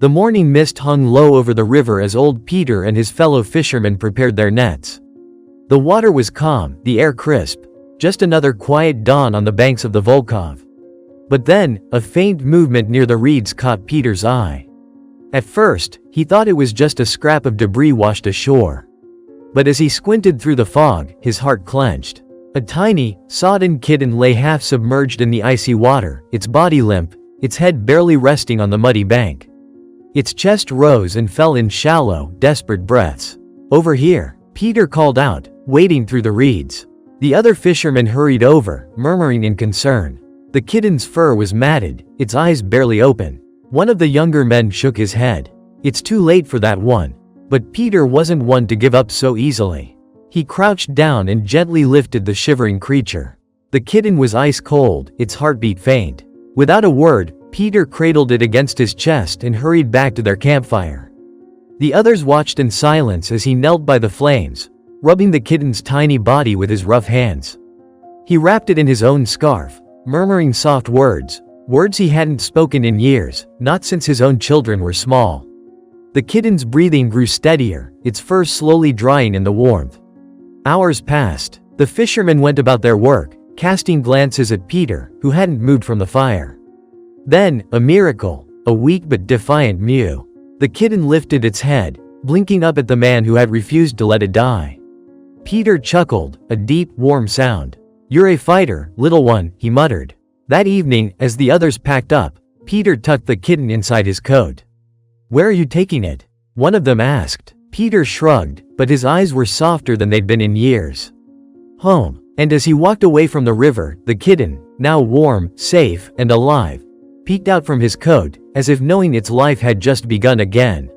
The morning mist hung low over the river as old Peter and his fellow fishermen prepared their nets. The water was calm, the air crisp, just another quiet dawn on the banks of the Volkhov. But then, a faint movement near the reeds caught Peter's eye. At first, he thought it was just a scrap of debris washed ashore. But as he squinted through the fog, his heart clenched. A tiny, sodden kitten lay half submerged in the icy water, its body limp, its head barely resting on the muddy bank. Its chest rose and fell in shallow, desperate breaths. "Over here," Peter called out, wading through the reeds. The other fishermen hurried over, murmuring in concern. The kitten's fur was matted, its eyes barely open. One of the younger men shook his head. "It's too late for that one." But Peter wasn't one to give up so easily. He crouched down and gently lifted the shivering creature. The kitten was ice cold, its heartbeat faint. Without a word, Peter cradled it against his chest and hurried back to their campfire. The others watched in silence as he knelt by the flames, rubbing the kitten's tiny body with his rough hands. He wrapped it in his own scarf, murmuring soft words, words he hadn't spoken in years, not since his own children were small. The kitten's breathing grew steadier, its fur slowly drying in the warmth. Hours passed. The fishermen went about their work, casting glances at Peter, who hadn't moved from the fire. Then, a miracle, a weak but defiant mew. The kitten lifted its head, blinking up at the man who had refused to let it die. Peter chuckled, a deep, warm sound. "You're a fighter, little one," he muttered. That evening, as the others packed up, Peter tucked the kitten inside his coat. "Where are you taking it?" one of them asked. Peter shrugged, but his eyes were softer than they'd been in years. "Home." And as he walked away from the river, the kitten, now warm, safe, and alive, peeked out from his coat, as if knowing its life had just begun again.